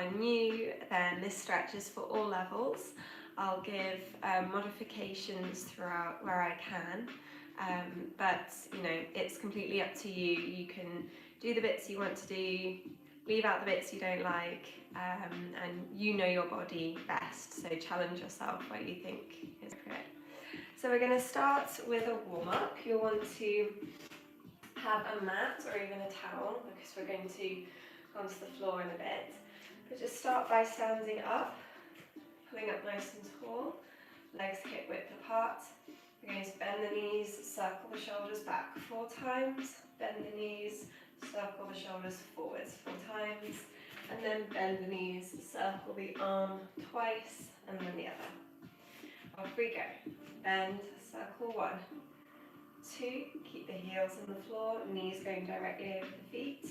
are new, then this stretch is for all levels. I'll give modifications throughout where I can, but you know, it's completely up to you. You can do the bits you want to do, leave out the bits you don't like, and you know your body best, so challenge yourself where you think is appropriate. So we're going to start with a warm-up. You'll want to have a mat or even a towel, because we're going to go onto the floor in a bit. But just start by standing up, pulling up nice and tall, legs hip width apart. We're going to bend the knees, circle the shoulders back 4 times, bend the knees, circle the shoulders forwards 4 times, and then bend the knees, circle the arm twice, and then the other. Off we go. Bend, circle 1, 2, keep the heels on the floor, knees going directly over the feet,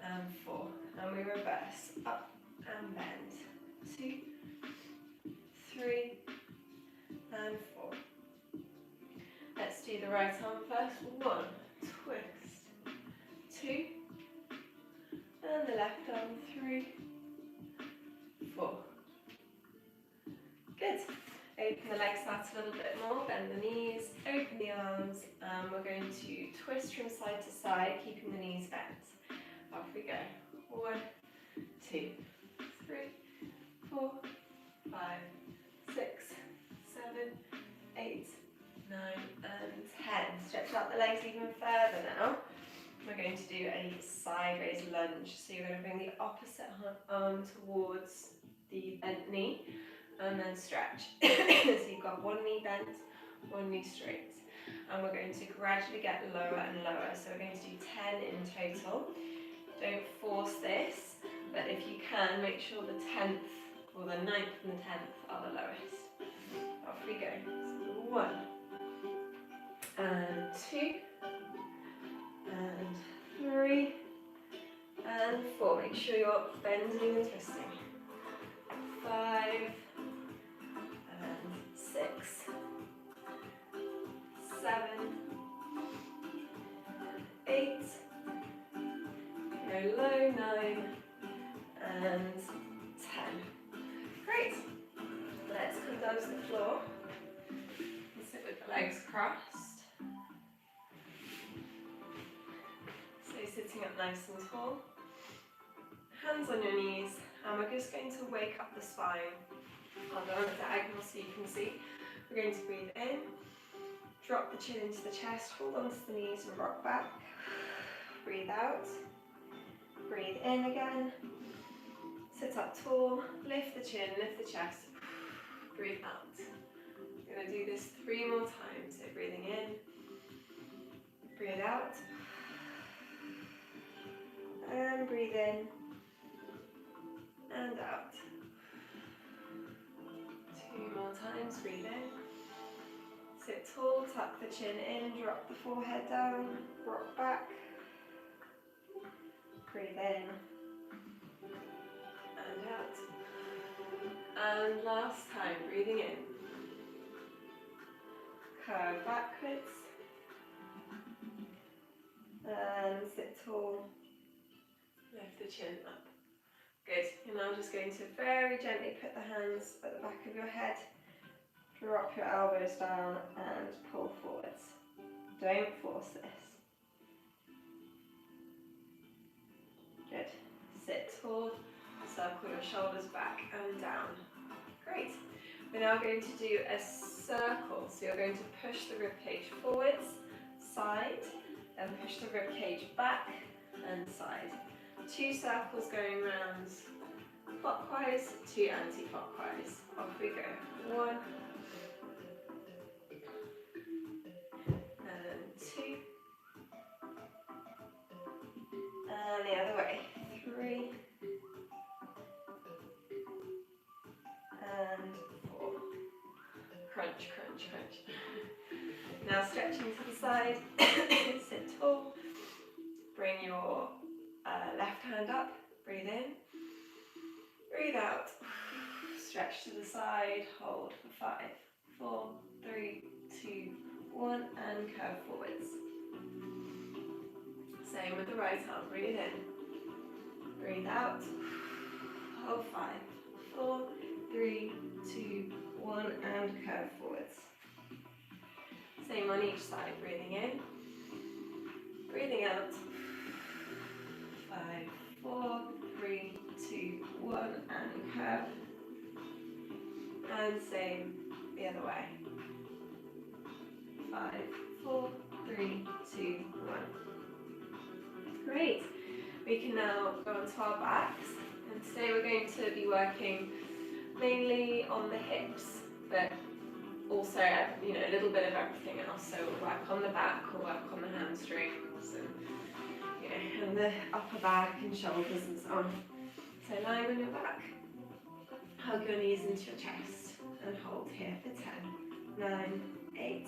and 4. And we reverse, up and bend, 2, 3, and 4. Let's do the right arm first. 1, twist, 2, and the left arm, 3, 4. Good. Open the legs out a little bit more, bend the knees, open the arms, and we're going to twist from side to side, keeping the knees bent. Off we go. 1, 2, 3, 4, 5, 6, 7, 8, 9, and 10. Stretch out the legs even further now. We're going to do a sideways lunge. So you're going to bring the opposite arm towards the bent knee, and then stretch. So you've got one knee bent, one knee straight. And we're going to gradually get lower and lower. So we're going to do 10 in total. Don't force this, but if you can, make sure the 10th, or the 9th and the 10th are the lowest. Off we go. So 1, and 2, and 3, and 4. Make sure you're bending and twisting. 5, 6, 7, 8, go low, 9, and 10. Great. Let's come down to the floor and sit with the legs crossed. So sitting up nice and tall. Hands on your knees, and we're just going to wake up the spine. I'll go on a diagonal so you can see. We're going to breathe in, drop the chin into the chest, hold onto the knees and rock back. Breathe out, breathe in again, sit up tall, lift the chin, lift the chest, breathe out. We're going to do this 3 more times. So breathing in, breathe out, and breathe in, and out. 2 more times, breathe in. Sit tall, tuck the chin in, drop the forehead down, rock back. Breathe in, and out. And last time, breathing in. Curve backwards. And sit tall, lift the chin up. Good. You're now just going to very gently put the hands at the back of your head, drop your elbows down and pull forwards. Don't force this. Good. Sit tall, circle your shoulders back and down. Great. We're now going to do a circle. So you're going to push the ribcage forwards, side, and push the ribcage back and side. 2 circles going round clockwise, 2 anti-clockwise. Off we go. 1, and 2, and the other way. 3, and 4. Crunch, crunch, crunch. Now stretching to the side, sit tall, bring your left hand up, breathe in, breathe out, stretch to the side, hold for 5, 4, 3, 2, 1, and curve forwards. Same with the right arm, breathe in, breathe out, or 5, 4, 3, 2, 1, and curve forwards. Same on each side, breathing in, breathing out. 5, 4, 3, 2, 1, and curve. And same the other way. 5, 4, 3, 2, 1. Great. We can now go onto our backs, and today we're going to be working mainly on the hips, but also, a little bit of everything else. So we'll work on the back, we'll work on the hamstrings, and the upper back and shoulders and so on. So lying on your back, hug your knees into your chest and hold here for 10, 9, 8,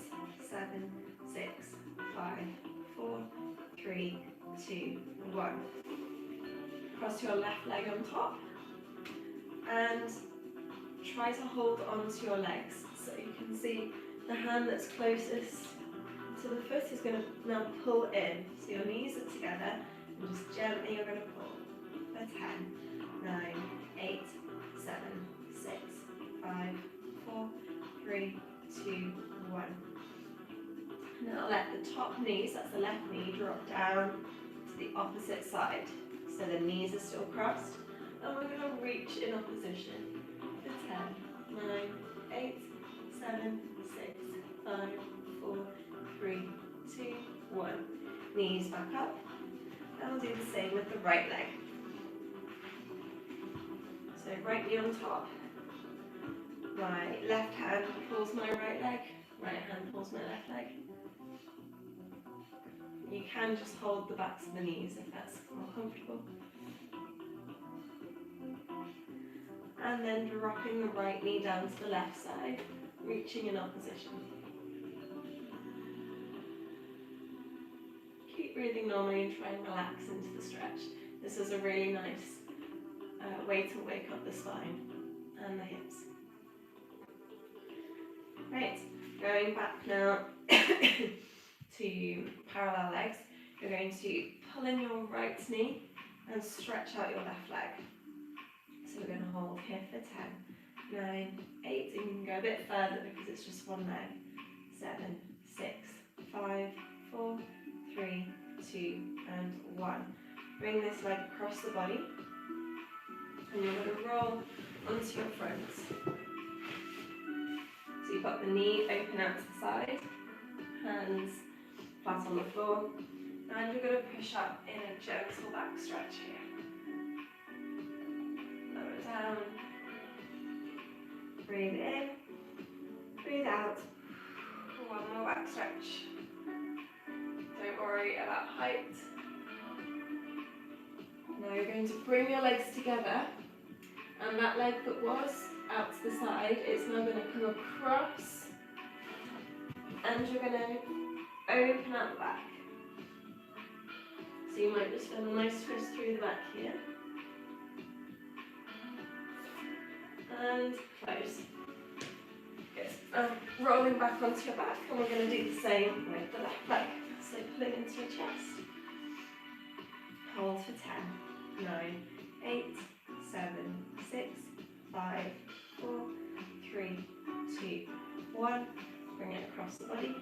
7, 6, 5, 4, 3, 2, 1. Cross your left leg on top and try to hold onto your legs. So you can see the hand that's closest to the foot is going to now pull in. So your knees are together and just gently you're going to pull for 10, 9, 8, 7, 6, 5, 4, 3, 2, 1. Now let the top knee, so that's the left knee, drop down to the opposite side. So the knees are still crossed. And we're going to reach in opposition for 10, 9, 8, 7, 6, 5, 4, 3, 2, 1. Knees back up. And we'll do the same with the right leg. So right knee on top. My left hand pulls my right leg. Right hand pulls my left leg. You can just hold the backs of the knees if that's more comfortable. And then dropping the right knee down to the left side, reaching in opposition. Keep breathing normally and try and relax into the stretch. This is a really nice way to wake up the spine and the hips. Right, going back now to parallel legs. You're going to pull in your right knee and stretch out your left leg. So we're going to hold here for 10, 9, 8, and you can go a bit further because it's just one leg. 7, 6, 5, 4, 3, 2, and 1. Bring this leg across the body, and you're going to roll onto your front. So you've got the knee open out to the side, hands flat on the floor, and you're going to push up in a gentle back stretch here. Lower down, breathe in, breathe out. One more back stretch. Don't worry about height. Now you're going to bring your legs together, and that leg that was out to the side is now going to come across, and you're going to open out the back. So you might just feel a nice twist through the back here. And close. Good. Rolling back onto your back, and we're going to do the same with the left leg. So pulling into your chest. Hold for 10, 9, 8, 7, 6, 5, 4, 3, 2, 1. Bring it across the body.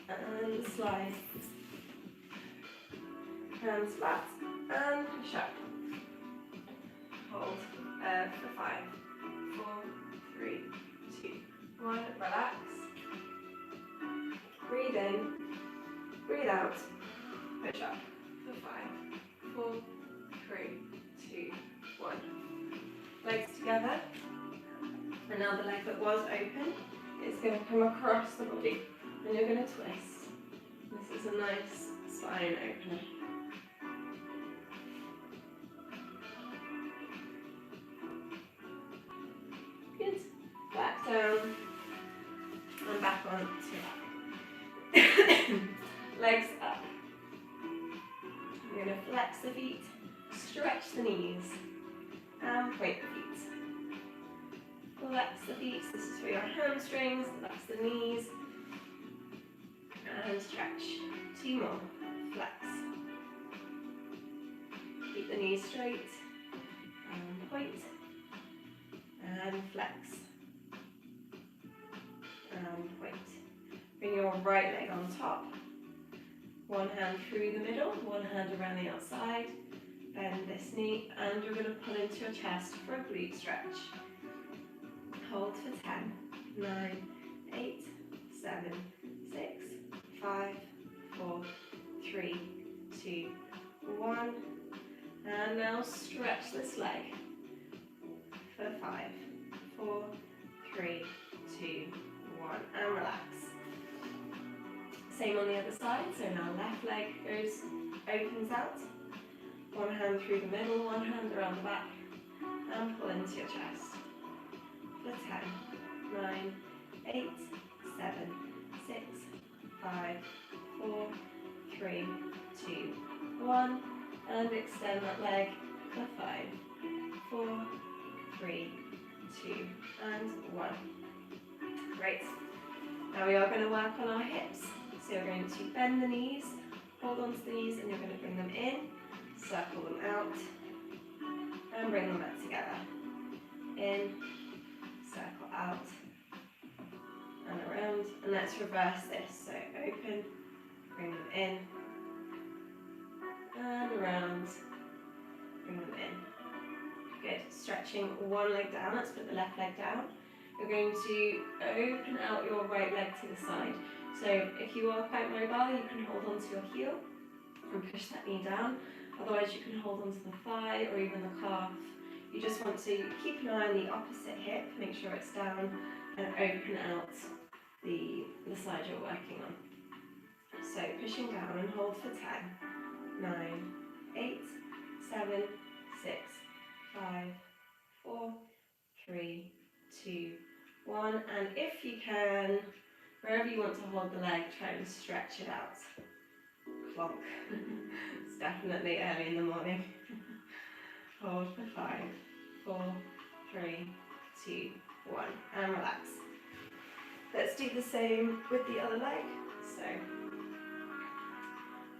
And slide. Hands flat and push up. Hold for 5, 4, 3, 2, 1. Relax. Breathe in, breathe out, push up for 5, 4, 3, 2, 1. Legs together. And now the leg that was open is going to come across the body, and you're going to twist. This is a nice spine opener. Good. Back down and back on to your back. Legs up. You're going to flex the feet, stretch the knees, and point the feet. Flex the feet, this is for your hamstrings, flex the knees, and stretch. 2 more, flex. Keep the knees straight, point, and flex, and point. Bring your right leg on top, one hand through the middle, one hand around the outside, bend this knee, and you're going to pull into your chest for a glute stretch. Hold for 10, 9, 8, 7, 6, 5, 4, 3, 2, 1. And now stretch this leg for 5, 4, 3, 2, 1. And relax. Same on the other side. So now left leg opens out. One hand through the middle, one hand around the back. And pull into your chest. For 10, 9, 8, 7, 6, 5, 4, 3, 2, 1. And extend that leg for 5, 4, 3, 2, and 1. Great. Now we are going to work on our hips. So you're going to bend the knees, hold onto the knees, and you're going to bring them in, circle them out, and bring them back together. In, circle out, and around. And let's reverse this. So open, bring them in, and around, bring them in. Good. Stretching one leg down. Let's put the left leg down. You're going to open out your right leg to the side. So if you are quite mobile, you can hold onto your heel and push that knee down. Otherwise, you can hold onto the thigh or even the calf. You just want to keep an eye on the opposite hip, make sure it's down, and open out the side you're working on. So pushing down and hold for 10, 9, 8, 7, 6, 5, 4, 3, 2, 1. And if you can, wherever you want to hold the leg, try and stretch it out. Clonk. It's definitely early in the morning. Hold for 5, 4, 3, 2, 1. And relax. Let's do the same with the other leg. So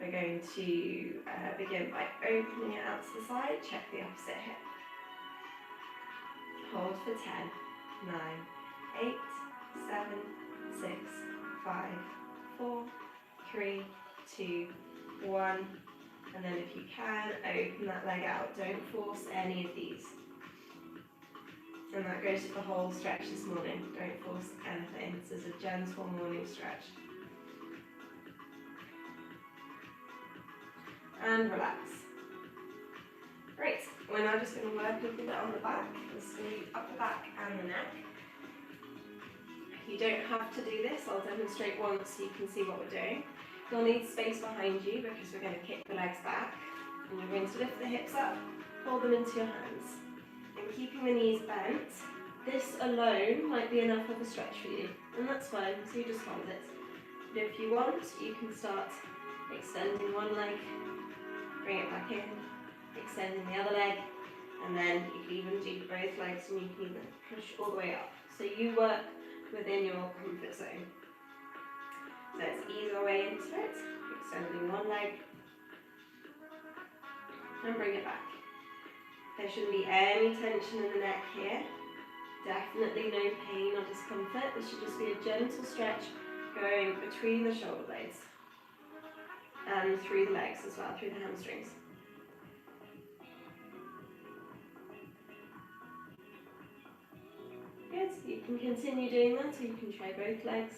we're going to begin by opening it out to the side. Check the opposite hip. Hold for 10, 9, 8, 7, 6, 5, 4, 3, 2, 1. And then if you can, open that leg out. Don't force any of these. And that goes for the whole stretch this morning. Don't force anything. This is a gentle morning stretch. And relax. Great. We're now just going to work a little bit on the back. This is going to be upper back and the neck. You don't have to do this. I'll demonstrate once so you can see what we're doing. You'll need space behind you because we're going to kick the legs back. And you're going to lift the hips up, hold them into your hands. And keeping the knees bent, this alone might be enough of a stretch for you. And that's fine, so you just hold it. But if you want, you can start extending one leg, bring it back in, extending the other leg, and then you can even do both legs and you can even push all the way up. So you work within your comfort zone. So let's ease our way into it, extending one leg, and bring it back. There shouldn't be any tension in the neck here. Definitely no pain or discomfort. This should just be a gentle stretch going between the shoulder blades and through the legs as well, through the hamstrings. Good. You can continue doing that, or you can try both legs.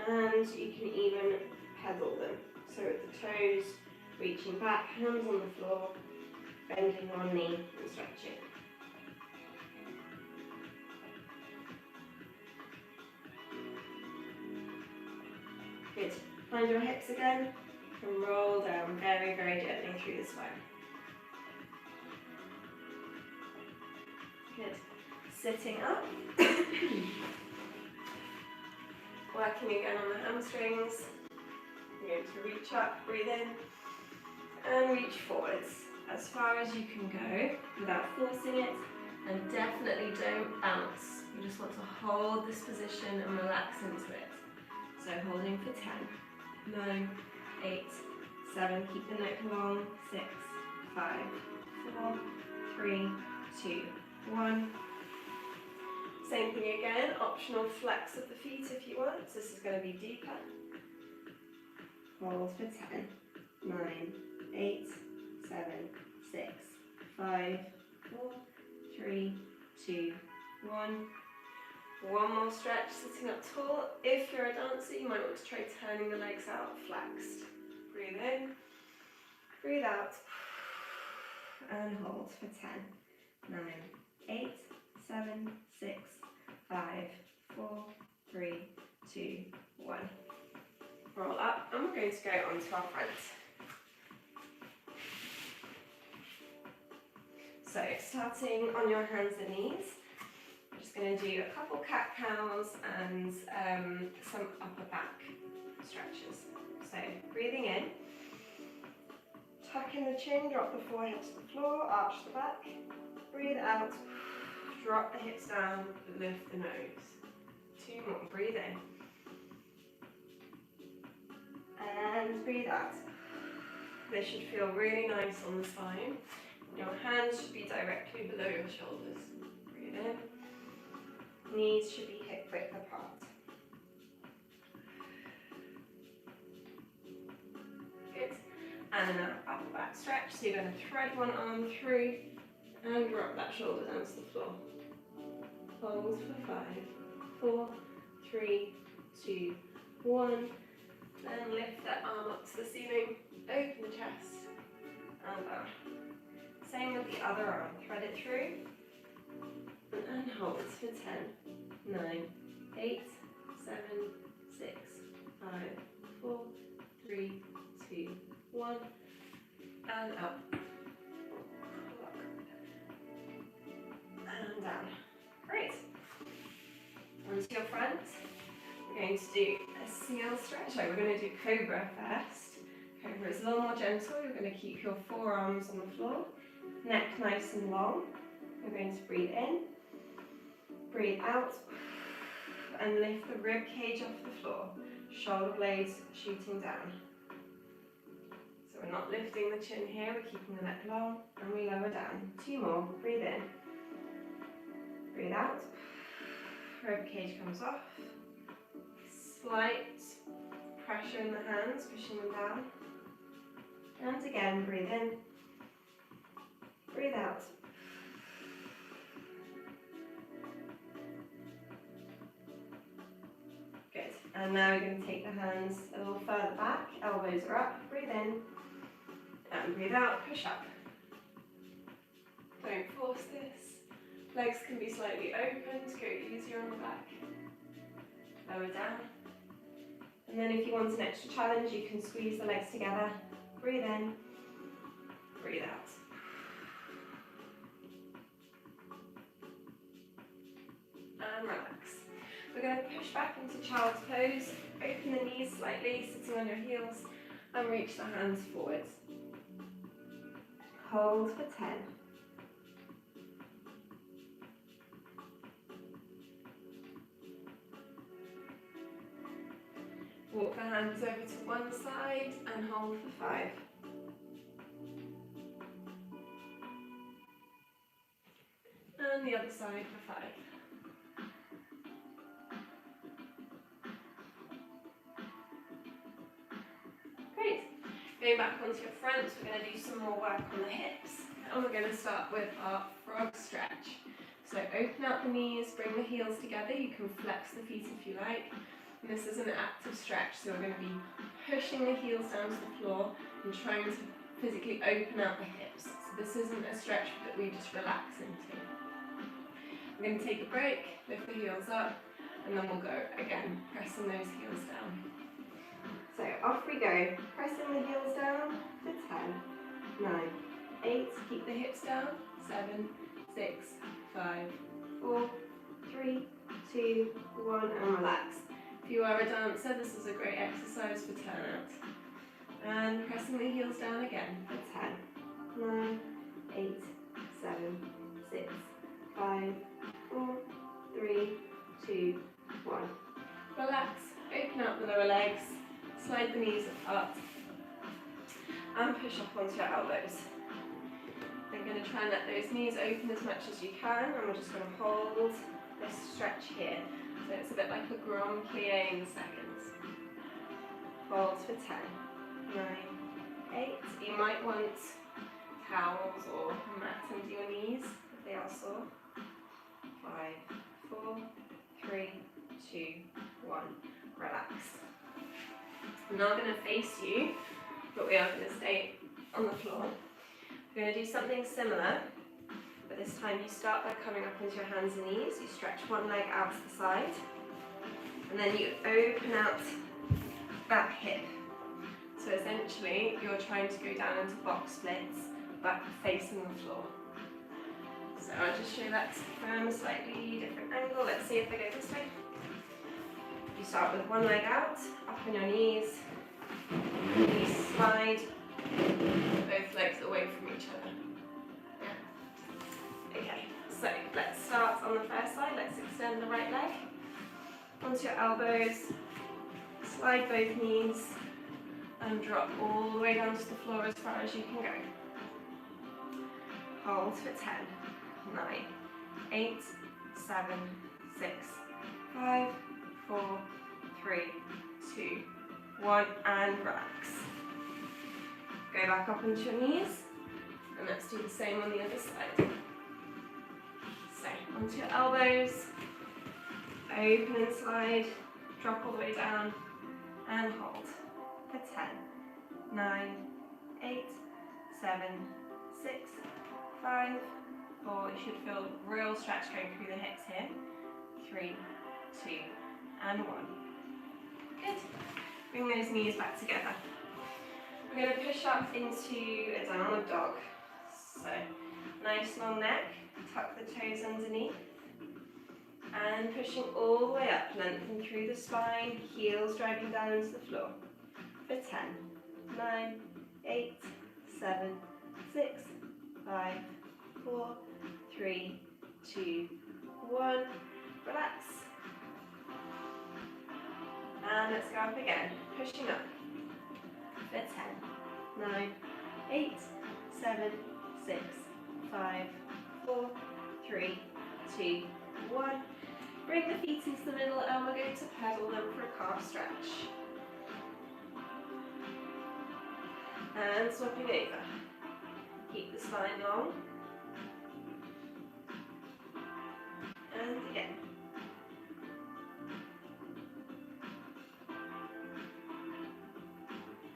And you can even pedal them. So with the toes reaching back, hands on the floor, bending one knee and stretching. Good. Find your hips again and roll down very, very gently through the spine. Good. Sitting up. Working again on the hamstrings. You're going to reach up, breathe in, and reach forwards as far as you can go without forcing it, and definitely don't bounce. You just want to hold this position and relax into it. So holding for 10, 9, 8, 7, keep the neck long, 6, 5, 4, 3, 2, 1. Same thing again, optional flex of the feet if you want. So this is going to be deeper. Hold for 10, 9, 8, 7, 6, 5, 4, 3, 2, 1. One more stretch, sitting up tall. If you're a dancer, you might want to try turning the legs out flexed. Breathe in, breathe out, and hold for 10, 9, 8, 7, 6, 5, 4, 3, 2, 1. Roll up, and we're going to go onto our front. So starting on your hands and knees, I'm just going to do a couple cat-cows and some upper back stretches. So breathing in, tuck in the chin, drop the forehead to the floor, arch the back. Breathe out, drop the hips down, lift the nose. 2 more, breathe in. And breathe out. This should feel really nice on the spine. Your hands should be directly below your shoulders. Breathe in. Knees should be hip width apart. Good. And now upper back stretch. So you're going to thread one arm through and drop that shoulder down to the floor. Hold for 5, 4, 3, 2, 1. Then lift that arm up to the ceiling. Open the chest and down. Same with the other arm. Thread it through and hold for 10, 9, 8, 7, 6, 5, 4, 3, 2, 1, and up. And down. Great. Onto your front. We're going to do a seal stretch. So we're going to do Cobra first. Cobra is a little more gentle. You're going to keep your forearms on the floor. Neck nice and long. We're going to breathe in, breathe out, and lift the rib cage off the floor. Shoulder blades shooting down. So we're not lifting the chin here, we're keeping the neck long, and we lower down. 2 more. Breathe in, breathe out. Rib cage comes off. Slight pressure in the hands, pushing them down. And again, breathe in, breathe out. Good. And now we're going to take the hands a little further back. Elbows are up. Breathe in and breathe out. Push up. Don't force this. Legs can be slightly open to go easier on the back. Lower down. And then if you want an extra challenge, you can squeeze the legs together. Breathe in, breathe out. And relax. We're going to push back into child's pose. Open the knees slightly, sitting on your heels, and reach the hands forwards. Hold for 10. Walk the hands over to one side and hold for 5. And the other side for 5. Great. Going back onto your front, we're going to do some more work on the hips. And we're going to start with our frog stretch. So open out the knees, bring the heels together. You can flex the feet if you like. And this is an active stretch, so we're going to be pushing the heels down to the floor and trying to physically open out the hips. So this isn't a stretch that we just relax into. We're going to take a break, lift the heels up, and then we'll go again, pressing those heels down. So off we go, pressing the heels down for 10, 9, 8, keep the hips down, 7, 6, 5, 4, 3, 2, 1, and relax. If you are a dancer, this is a great exercise for turnout. And pressing the heels down again for 10, 9, 8, 7, 6, 5, 4, 3, 2, 1. Relax, open up the lower legs, Slide the knees apart and push up onto your elbows. Then going to try and let those knees open as much as you can, and we're just going to hold this stretch here. So it's a bit like a grand plie in the seconds. Hold for 10, 9, 8. You might want towels or a mat under your knees if they are sore. 5, 4, 3, 2, 1. Relax. I'm now going to face you, but we are going to stay on the floor. We're going to do something similar, but this time you start by coming up onto your hands and knees. You stretch one leg out to the side, and then you open out that hip. So essentially, you're trying to go down into box splits, but facing the floor. So I'll just show that from a slightly different angle. Let's see if I go this way. You start with one leg out, up on your knees. You slide both legs away from each other. Okay, so let's start on the first side. Let's extend the right leg onto your elbows. Slide both knees and drop all the way down to the floor as far as you can go. Hold for 10, 9, 8, 7, 6, 5, 4, 3, 2, 1, and relax. Go back up onto your knees, and let's do the same on the other side. So, onto your elbows, open and slide, drop all the way down, and hold for 10, 9, 8, 7, 6, 5, 4. You should feel real stretch going through the hips here. 3, 2, and 1. Good. Bring those knees back together. We're going to push up into a downward dog. So, nice long neck, tuck the toes underneath, and pushing all the way up, lengthen through the spine, heels driving down into the floor. For 10, 9, 8, 7, 6, 5, 4, 3, 2, 1. Relax. And let's go up again, pushing up. For 10, 9, 8, 7, 6, 5, 4, 3, 2, 1. Bring the feet into the middle and we're going to pedal them for a calf stretch. And swapping over. Keep the spine long. And again.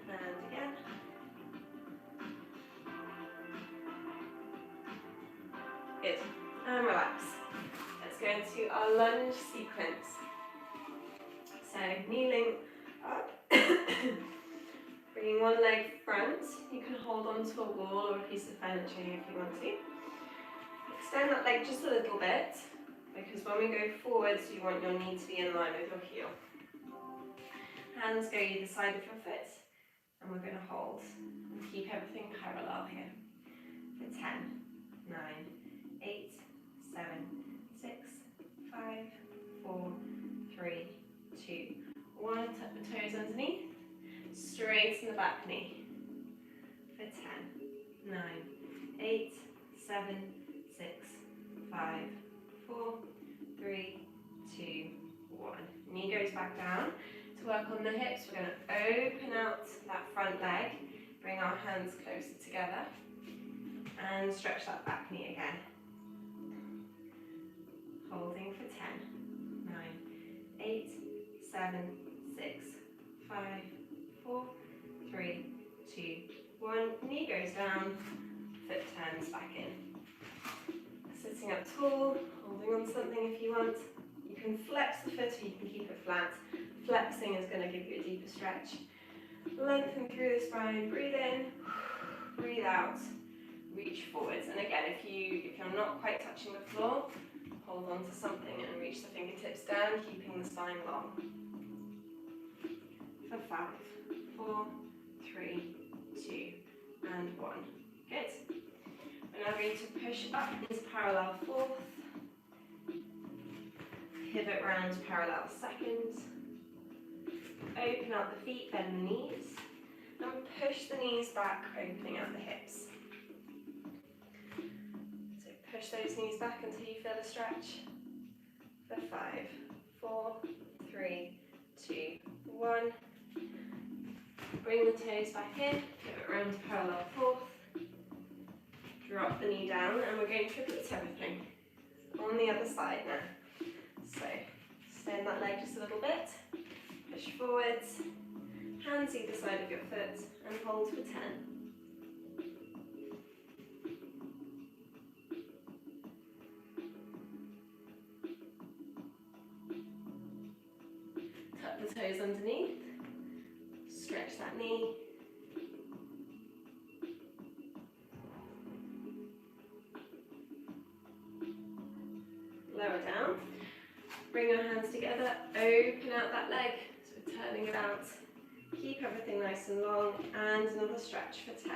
And again. Good. And relax. Let's go into our lunge sequence. So kneeling up, bringing one leg front. You can hold onto a wall or a piece of furniture if you want to. Extend that leg just a little bit, because when we go forwards, you want your knee to be in line with your heel. Hands go either side of your foot, and we're going to hold and keep everything parallel here. For 10, 9, 8, 7, 6, 5, 4, 3, 2, 1. Tuck the toes underneath. Straighten the back knee. For 10, 9, 8, 7, 6, 5, 4, 3, 2, 1. Knee goes back down. To work on the hips, we're going to open out that front leg, bring our hands closer together, and stretch that back knee again. Holding for 10, 9, 8, 7, 6, 5, 4, 3, 2, 1. Knee goes down, foot turns back in. Sitting up tall, holding on to something if you want. You can flex the foot or you can keep it flat. Flexing is going to give you a deeper stretch. Lengthen through the spine, breathe in, breathe out, reach forwards. And again, if you're not quite touching the floor, hold on to something and reach the fingertips down, keeping the spine long. For 5, 4, 3, 2, and 1. Good. We're now going to push up into parallel fourth. Pivot round parallel second. open out the feet, bend the knees, and push the knees back, opening out the hips. So push those knees back until you feel a stretch. For 5, 4, 3, 2, 1. Bring the toes back in, pivot round to parallel fourth. Drop the knee down, and we're going to repeat everything on the other side now. So extend that leg just a little bit, push forwards, hands either side of your foot, and hold for 10. Tuck the toes underneath, stretch that knee. Lower down, bring your hands together, open out that leg, so we're turning it out. Keep everything nice and long, and another stretch for 10.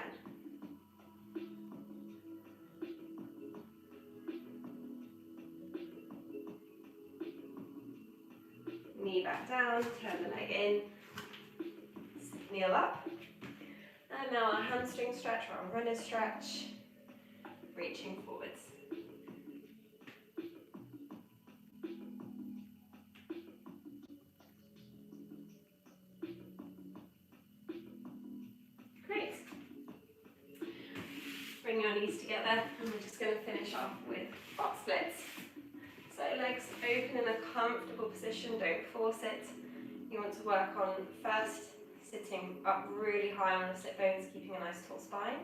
Knee back down, turn the leg in, kneel up. And now our hamstring stretch or our runner's stretch, reaching forwards. Great. Bring your knees together, and we're just going to finish off with box splits. So legs open in a comfortable position, don't force it. You want to work on first sitting up really high on the sit bones, keeping a nice tall spine.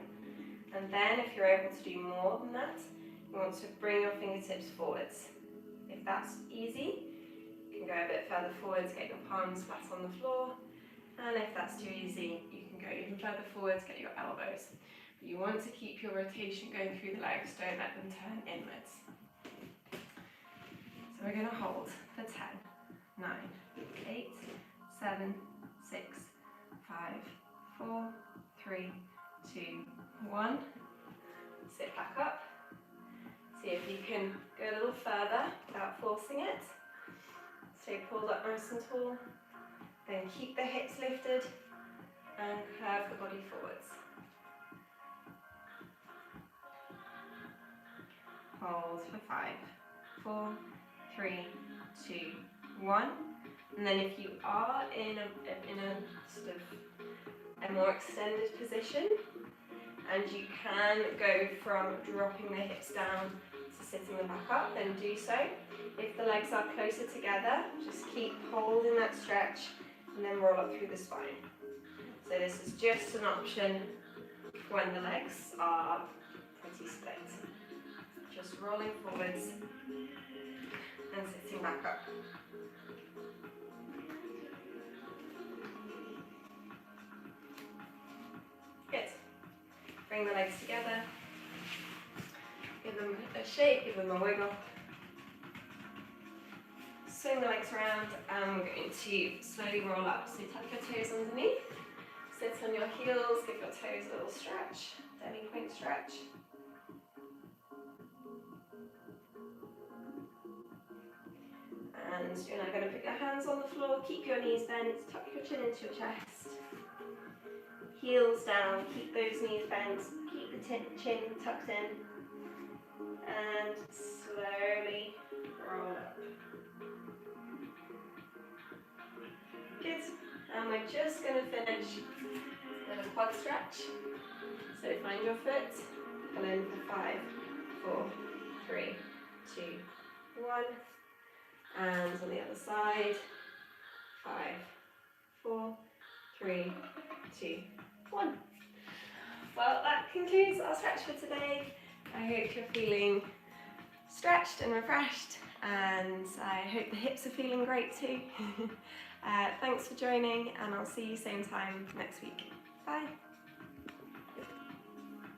And then if you're able to do more than that, you want to bring your fingertips forwards. If that's easy, you can go a bit further forwards, get your palms flat on the floor. And if that's too easy, you can go even further forwards, get your elbows. But you want to keep your rotation going through the legs, don't let them turn inwards. So we're going to hold for 10, 9, 8, 7, 6, 5, 4, 3, 2, 1. Sit back up. See if you can go a little further without forcing it. Stay pulled up nice and tall. Then keep the hips lifted and curve the body forwards. Hold for 5, 4, 3, 2, 1. And then if you are in a sort of a more extended position, and you can go from dropping the hips down to sitting them back up, then do so. If the legs are closer together, just keep holding that stretch and then roll up through the spine. So this is just an option when the legs are pretty split. Just rolling forwards and sitting back up. Good. Bring the legs together. Give them a shake, give them a wiggle. Swing the legs around, and we're going to slowly roll up. So tuck your toes underneath, sit on your heels, give your toes a little stretch, belly point stretch. And you're now going to put your hands on the floor, keep your knees bent, tuck your chin into your chest. Heels down, keep those knees bent, keep the chin tucked in, and slowly roll up. Good. And we're just going to finish with a quad stretch. So find your foot, pull in for 5, 4, 3, 2, 1. And on the other side, 5, 4, 3, 2, 1. Well, that concludes our stretch for today. I hope you're feeling stretched and refreshed, and I hope the hips are feeling great too. Thanks for joining, and I'll see you same time next week. Bye.